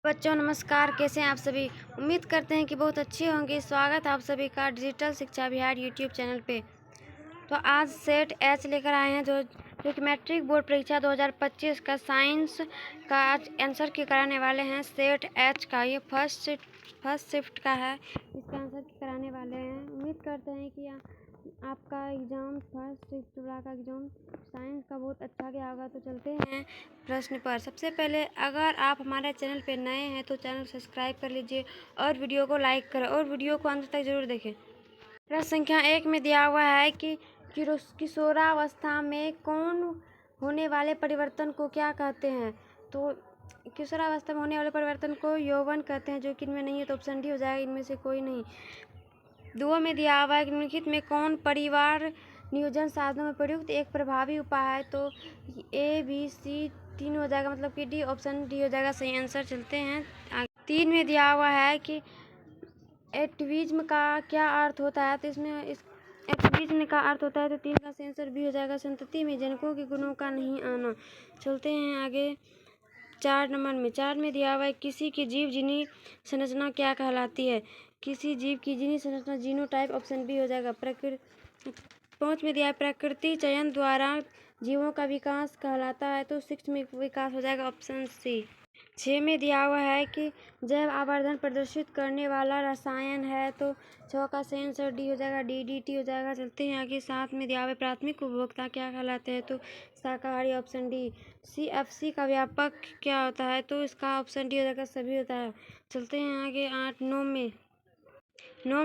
बच्चों नमस्कार, कैसे हैं आप सभी। उम्मीद करते हैं कि बहुत अच्छे होंगे। स्वागत है आप सभी का डिजिटल शिक्षा बिहार यूट्यूब चैनल पे। तो आज सेट एच लेकर आए हैं जो कि मैट्रिक बोर्ड परीक्षा 2025 का साइंस का आंसर की कराने वाले हैं। सेट एच का ये फर्स्ट शिफ्ट का है, इसका आंसर की कराने वाले हैं। उम्मीद करते हैं कि आपका एग्ज़ाम फर्स्ट शिफ्ट का एग्ज़ाम साइंस का बहुत अच्छा गया होगा। तो चलते हैं प्रश्न पर। सबसे पहले अगर आप हमारे चैनल पर नए हैं तो चैनल सब्सक्राइब कर लीजिए और वीडियो को लाइक करें और वीडियो को अंत तक ज़रूर देखें। प्रश्न संख्या 1 में दिया हुआ है कि किशोरावस्था में कौन होने वाले परिवर्तन को क्या कहते हैं। तो किशोरावस्था में होने वाले परिवर्तन को यौवन कहते हैं, जो कि इनमें नहीं है तो ऑप्शन डी हो जाएगा, इनमें से कोई नहीं। 2 में दिया हुआ है कि निम्नलिखित में कौन परिवार नियोजन साधनों में प्रयुक्त एक प्रभावी उपाय है। तो ए बी सी तीन हो जाएगा, मतलब कि डी, ऑप्शन डी हो जाएगा सही आंसर। चलते हैं आगे। 3 में दिया हुआ है कि एटविज्म का क्या अर्थ होता है। तो इसमें एटविज्म का अर्थ होता है, तो 3 का आंसर भी हो जाएगा संतति में जनकों के गुणों का नहीं आना। चलते हैं आगे 4 नंबर में। 4 में दिया हुआ है किसी की जीव जीनी संरचना क्या कहलाती है। किसी जीव की जीनी संरचना जीनोटाइप, ऑप्शन बी हो जाएगा। 5 में दिया है प्रकृति चयन द्वारा जीवों का विकास कहलाता है। तो सूक्ष्म विकास हो जाएगा, ऑप्शन सी। 6 में दिया हुआ है कि जैव आवर्धन प्रदर्शित करने वाला रसायन है। तो 6 का सही आंसर डी हो जाएगा, DDT हो जाएगा। चलते हैं आगे। 7 में दिया हुआ है प्राथमिक उपभोक्ता क्या कहलाते हैं। तो शाकाहारी, ऑप्शन डी। CFC का व्यापक क्या होता है। तो इसका ऑप्शन डी हो जाएगा, सभी होता है। चलते हैं आगे 8 9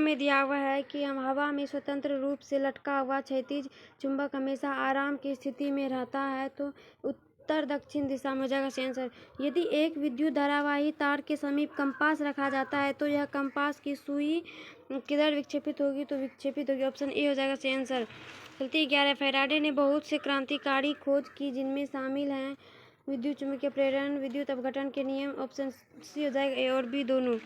में दिया हुआ है कि हम हवा में स्वतंत्र रूप से लटका हुआ क्षैतिज चुंबक हमेशा आराम की स्थिति में रहता है। तो उत्तर दक्षिण दिशा में हो जाएगा सही आंसर। यदि एक विद्युत धारावाही तार के समीप कंपास रखा जाता है तो यह कंपास की सुई किधर विक्षेपित होगी। तो विक्षेपित होगी, ऑप्शन ए हो जाएगा सही आंसर। चलती 11 फैराडे ने बहुत से क्रांतिकारी खोज की, जिनमें शामिल हैं विद्युत चुम्बकीय प्रेरण, विद्युत अपघटन के नियम, ऑप्शन सी हो जाएगा, ए और बी दोनों।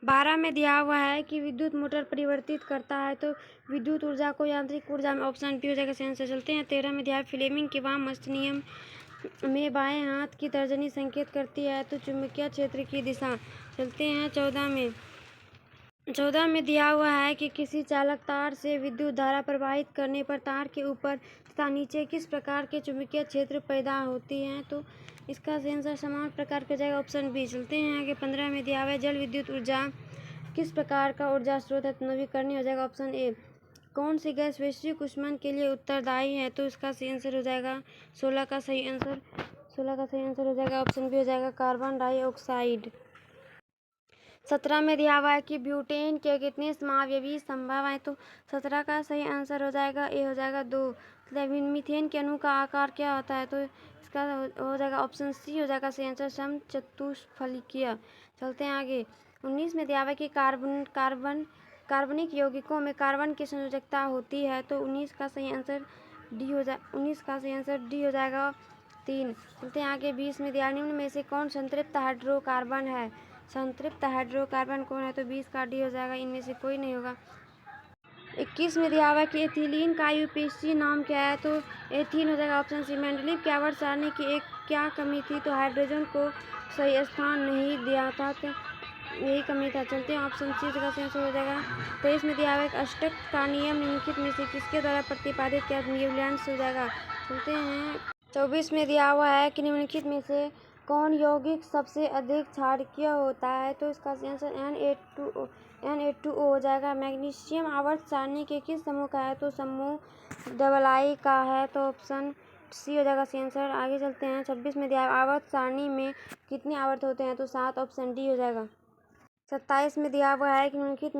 12 में दिया हुआ है कि विद्युत मोटर परिवर्तित करता है। तो विद्युत ऊर्जा को यांत्रिक ऊर्जा में, ऑप्शन बी हो जाएगा सही आंसर। चलते हैं 13 में दिया है फ्लेमिंग के वाम हस्त नियम में बाएं हाथ की तर्जनी संकेत करती है। तो चुंबकीय क्षेत्र की दिशा। चलते हैं 14 में दिया हुआ है कि किसी चालक तार से विद्युत धारा प्रवाहित करने पर तार के ऊपर तथा नीचे किस प्रकार के चुंबकीय क्षेत्र पैदा होती हैं। तो इसका आंसर समान प्रकार का जाएगा, ऑप्शन बी। चलते हैं आगे। 15 में दिया हुआ है जल विद्युत ऊर्जा किस प्रकार का ऊर्जा स्रोत है। तो नवीकरणीय हो जाएगा, ऑप्शन ए। कौन सी गैस वैश्विक ऊष्मन के लिए उत्तरदायी है। तो इसका सही आंसर हो जाएगा 16 का सही आंसर। 16 का सही आंसर हो जाएगा, ऑप्शन बी हो जाएगा कार्बन डाइऑक्साइड। 17 में दिया हुआ है कि ब्यूटेन के कितने समावयवी संभव हैं। तो 17 का सही आंसर हो जाएगा, ए हो जाएगा 2। मीथेन के अणु का आकार क्या होता है। तो इसका हो जाएगा, ऑप्शन सी हो जाएगा सही आंसर, समचतुष्फलकीय। चलते हैं आगे। 19 में दिया हुआ है कि कार्बनिक यौगिकों में कार्बन की संयोजकता होती है। तो 19 का सही आंसर डी हो जाएगा 3। चलते हैं आगे। 20 में दिया निम्न में से कौन संतृप्त हाइड्रोकार्बन है। संतृप्त हाइड्रोकार्बन कौन है। तो 20 का डी हो जाएगा, इनमें से कोई नहीं होगा। 21 में दिया हुआ है कि एथिलीन का यूपीएससी नाम क्या है। तो एथीन हो जाएगा, ऑप्शन सी। मेंडलीव की आवर्त सारणी की एक क्या कमी थी। तो हाइड्रोजन को सही स्थान नहीं दिया था, तो यही कमी था। चलते हैं ऑप्शन सी का सही आंसर हो जाएगा। 23 में दिया हुआ है कि अष्टक का नियम निम्नलिखित में से किसके द्वारा प्रतिपादित किया। न्यूलैंड हो जाएगा। चलते हैं 24 में दिया हुआ है कि निम्नलिखित में से कौन यौगिक सबसे अधिक क्षारकीय होता है। तो इसका आंसर Na2O हो जाएगा। मैग्नीशियम आवर्त सारणी के किस समूह का है। तो समूह II का है। तो ऑप्शन सी हो जाएगा सही आंसर। आगे चलते हैं। 26 में दिया आवर्त सारणी में कितने आवर्त होते हैं। तो 7, ऑप्शन डी हो जाएगा। 27 में दिया हुआ है कि निम्नलिखित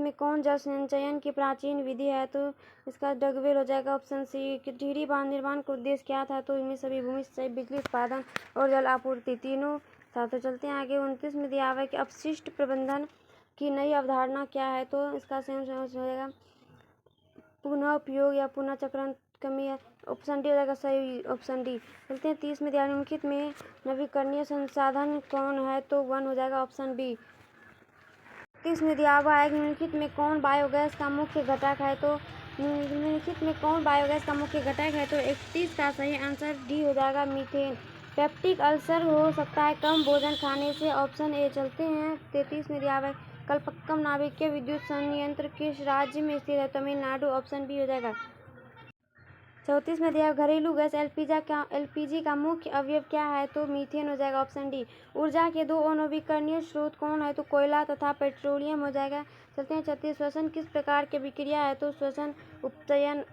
में कौन जल संचयन की प्राचीन विधि है। तो इसका डगवेल हो जाएगा, ऑप्शन सी। टिहरी बांध निर्माण का उद्देश्य क्या था। तो इनमें सभी भूमि सिंचाई, बिजली उत्पादन और जल आपूर्ति तीनों था। तो चलते हैं आगे। 29 में दिया हुआ है कि अपशिष्ट प्रबंधन की नई अवधारणा क्या है। तो इसका सही आंसर हो जाएगा पुनः उपयोग या पुनः चक्रण कमी है, ऑप्शन डी हो जाएगा सही, ऑप्शन डी। चलते हैं 30 में दिया निम्नलिखित में नवीकरणीय संसाधन कौन है। तो 1 हो जाएगा, ऑप्शन बी। 31 में दिया हुआ है निम्नलिखित में कौन बायोगैस का मुख्य घटक है। तो निम्नलिखित में कौन बायोगैस का मुख्य घटक है। तो 31 का सही आंसर डी हो जाएगा, मीथेन। पेप्टिक अल्सर हो सकता है कम भोजन खाने से, ऑप्शन ए। चलते हैं 33 में दिया हुआ है कल्पक्कम नाभिकीय विद्युत संयंत्र किस राज्य में स्थित है? तमिलनाडु, ऑप्शन बी हो जाएगा। 34 में दिया घरेलू गैस एलपीजी का मुख्य अवयव क्या है? तो मीथेन हो जाएगा, ऑप्शन डी। ऊर्जा के दो अनवीकरणीय स्रोत कौन है? तो कोयला तथा पेट्रोलियम हो जाएगा। चलते हैं 36 श्वसन किस प्रकार की अभिक्रिया है? तो श्वसन उपचयन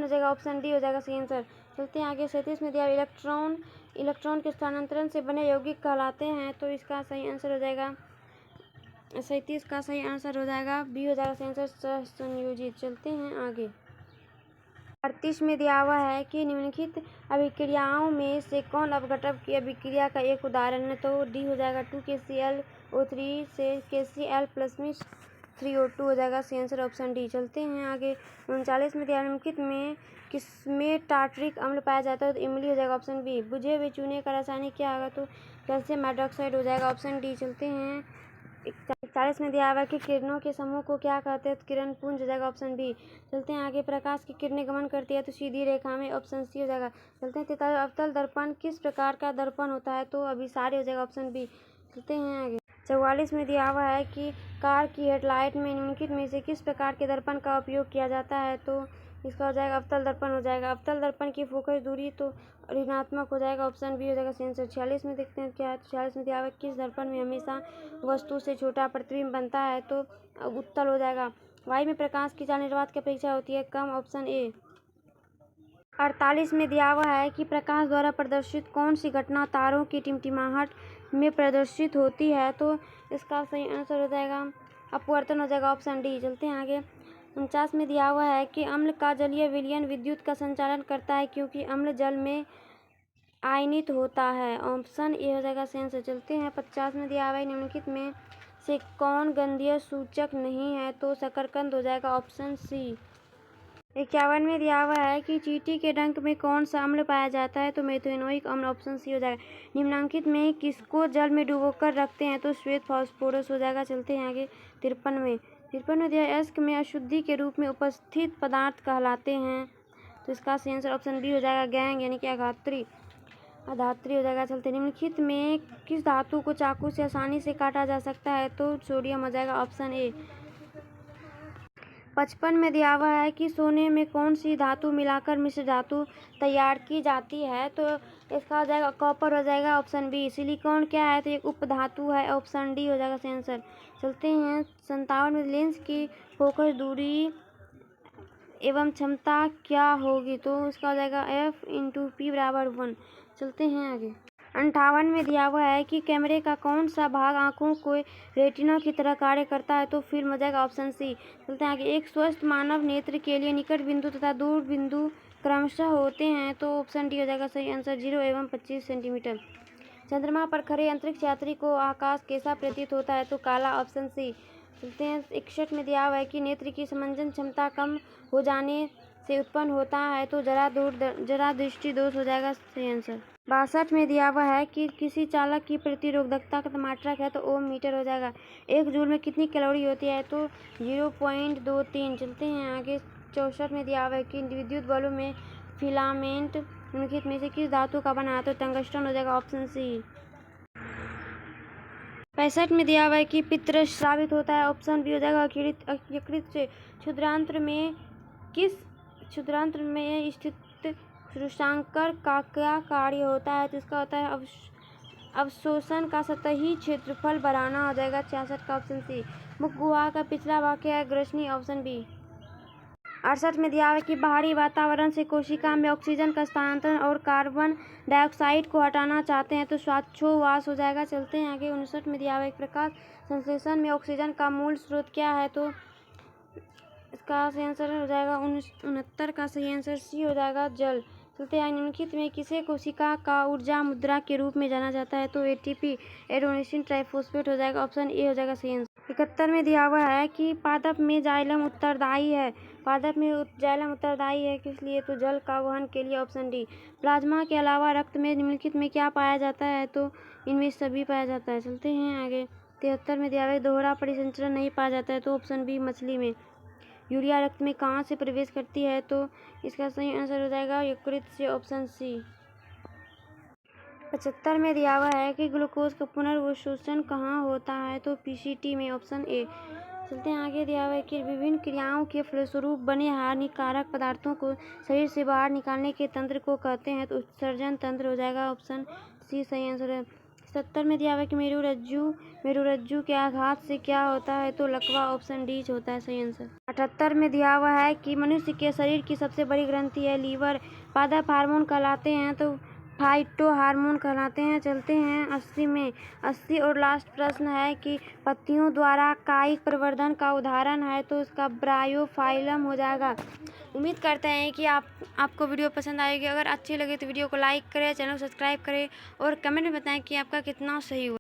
हो जाएगा, ऑप्शन डी हो जाएगा सही आंसर। चलते हैं आगे 37 में दिया इलेक्ट्रॉन के स्थानांतरण से बने यौगिक कहलाते हैं, तो इसका सही आंसर हो जाएगा 37 का सही आंसर हो जाएगा बी हो जाएगा सही आंसर सहसंयोजित। चलते हैं आगे 38 में दिया हुआ है कि निम्नलिखित अभिक्रियाओं में से कौन अपघटक की अभिक्रिया का एक उदाहरण है? तो डी हो जाएगा 2KClO3 से KCl+3O2 हो जाएगा सही आंसर, ऑप्शन डी। चलते हैं आगे 39 में दिया निम्नलिखित में किसमें टार्टरिक अम्ल पाया जाता है? तो इमली हो जाएगा, ऑप्शन बी। बुझे हुए चूने का रासायनिक क्या होगा? तो कैल्शियम हाइड्रोक्साइड हो जाएगा, ऑप्शन डी। चलते हैं 41 में दिया हुआ है कि किरणों के समूह को क्या कहते हैं? तो किरण पुंज हो जाएगा, ऑप्शन बी। चलते हैं आगे प्रकाश की किरणें गमन करती है तो सीधी रेखा में, ऑप्शन सी हो जाएगा। चलते हैं 43 अवतल दर्पण किस प्रकार का दर्पण होता है? तो अभिसारी हो जाएगा, ऑप्शन बी। चलते हैं आगे 44 में दिया हुआ है कि कार की हेडलाइट में निम्नलिखित में से किस प्रकार के दर्पण का उपयोग किया जाता है? तो इसका हो जाएगा अवतल दर्पण हो जाएगा। अवतल दर्पण की फोकस दूरी तो ऋणात्मक हो जाएगा, ऑप्शन बी हो जाएगा सही आंसर। 46 में देखते हैं क्या है? तो 46 में दिया हुआ है किस दर्पण में हमेशा वस्तु से छोटा प्रतिबिंब बनता है? तो उत्तल हो जाएगा। वायु में प्रकाश की चाल निर्वात की अपेक्षा होती है कम, ऑप्शन ए। 48 में दिया हुआ है कि प्रकाश द्वारा प्रदर्शित कौन सी घटना तारों की टिमटिमाहट में प्रदर्शित होती है? तो इसका सही आंसर हो जाएगा अपवर्तन हो जाएगा, ऑप्शन डी। चलते हैं आगे 49 में दिया हुआ है कि अम्ल का जलीय विलयन विद्युत का संचालन करता है क्योंकि अम्ल जल में आयनित होता है, ऑप्शन ए हो जाएगा सही आंसर। चलते हैं 50 में दिया हुआ है निम्नलिखित में से कौन गंधीय सूचक नहीं है? तो शकरकंद हो जाएगा, ऑप्शन सी। 51 में दिया हुआ है कि चींटी के डंक में कौन सा अम्ल पाया जाता है? तो मेथेनोइक अम्ल, ऑप्शन सी हो जाएगा। निम्नांकित में किसको जल में डुबोकर रखते हैं? तो श्वेत फास्फोरस हो जाएगा। चलते हैं आगे 53 में दिया अयस्क में अशुद्धि के रूप में उपस्थित पदार्थ कहलाते हैं, तो इसका सही आंसर ऑप्शन बी हो जाएगा गैंग यानी कि अधात्री हो जाएगा। चलते निम्नलिखित में किस धातु को चाकू से आसानी से काटा जा सकता है? तो सोडियम हो जाएगा, ऑप्शन ए। 55 में दिया हुआ है कि सोने में कौन सी धातु मिलाकर मिश्र धातु तैयार की जाती है? तो इसका हो जाएगा कॉपर हो जाएगा, ऑप्शन बी। सिलिकॉन क्या है? तो एक उप धातु है, ऑप्शन डी हो जाएगा सही आंसर। चलते हैं 57 में लेंस की फोकस दूरी एवं क्षमता क्या होगी? तो इसका हो जाएगा f/p = 1। चलते हैं आगे 58 में दिया हुआ है कि कैमरे का कौन सा भाग आंखों को रेटिना की तरह कार्य करता है? तो फिल्म हो जाएगा, ऑप्शन सी। चलते हैं आगे एक स्वस्थ मानव नेत्र के लिए निकट बिंदु तथा दूर बिंदु क्रमशः होते हैं, तो ऑप्शन डी हो जाएगा सही आंसर 0 एवं 25 सेंटीमीटर। चंद्रमा पर खड़े अंतरिक्ष यात्री को आकाश कैसा प्रतीत होता है? तो काला, ऑप्शन सी। चलते हैं 61 में दिया हुआ है कि नेत्र की समंजन क्षमता कम हो जाने से उत्पन्न होता है, तो जरा दृष्टि दोष हो जाएगा सही आंसर। 62 में दिया हुआ है कि किसी चालक की प्रतिरोधकता का मात्रक है, तो ओम मीटर हो जाएगा। 1 जूल में कितनी कैलोरी होती है? तो 0.23। चलते हैं आगे 64 में दिया हुआ है कि विद्युत बल्ब में फिलामेंट निम्नलिखित में से किस धातु का बना है? तो टंगस्टन हो जाएगा, ऑप्शन सी। 65 में दिया हुआ है कि पित्त स्रावित होता है, ऑप्शन बी हो जाएगा यकृत से। क्षुद्रांत्र में स्थित सूक्ष्मांकर का क्या कार्य होता है? तो इसका होता है अवशोषण का सतही क्षेत्रफल बढ़ाना, हो जाएगा 66 का, ऑप्शन सी। मुख गुहा का पिछला वाक्य है ग्रसनी, ऑप्शन बी। 68 में दिया है कि बाहरी वातावरण से कोशिका में ऑक्सीजन का स्थानांतरण और कार्बन डाइऑक्साइड को हटाना चाहते हैं, तो श्वासोच्छ्वास हो जाएगा। चलते हैं आगे 59 में दिया हुआ है प्रकाश संश्लेषण में ऑक्सीजन का मूल स्रोत क्या है? तो इसका सही आंसर हो जाएगा 69 का सही आंसर सी हो जाएगा जल। चलते हैं निम्नलिखित में किसे कोशिका का ऊर्जा मुद्रा के रूप में जाना जाता है? तो एटीपी एडेनोसिन ट्राइफॉस्फेट हो जाएगा, ऑप्शन ए हो जाएगा सही आंसर। 71 में दिया हुआ है कि पादप में जाइलम उत्तरदायी है, जाइलम उत्तरदायी है किस लिए? तो जल का वहन के लिए, ऑप्शन डी। प्लाज्मा के अलावा रक्त में निम्नलिखित में क्या पाया जाता है? तो इनमें सभी पाया जाता है। चलते हैं आगे 73 में दिया हुआ है दोहरा परिसंचरण नहीं पाया जाता है, तो ऑप्शन बी मछली में। यूरिया रक्त में कहाँ से प्रवेश करती है? तो इसका सही आंसर हो जाएगा यकृत से, ऑप्शन सी। 75 में दिया हुआ है कि ग्लूकोज का पुनर्वशोषण कहाँ होता है, तो पीसीटी में, ऑप्शन ए। चलते हैं आगे। दिया हुआ है कि विभिन्न क्रियाओं के फलस्वरूप बने हानिकारक पदार्थों को शरीर से बाहर निकालने के तंत्र को कहते हैं, तो उत्सर्जन तंत्र हो जाएगा, ऑप्शन सी सही आंसर है। 70 में दिया हुआ है कि मेरुरज्जु के आघात से क्या होता है, तो लकवा, ऑप्शन डी होता है सही आंसर। 78 में दिया हुआ है कि मनुष्य के शरीर की सबसे बड़ी ग्रंथि है लीवर, पादप हार्मोन कहलाते हैं, तो फाइटो हार्मोन कहलाते हैं। चलते हैं 80 में। 80 और लास्ट प्रश्न है कि पत्तियों द्वारा कायिक प्रवर्धन का उदाहरण है, तो इसका ब्रायोफाइलम हो जाएगा। उम्मीद करते हैं कि आपको वीडियो पसंद आएगी। अगर अच्छी लगे तो वीडियो को लाइक करें, चैनल को सब्सक्राइब करें और कमेंट में बताएं कि आपका कितना सही हुआ।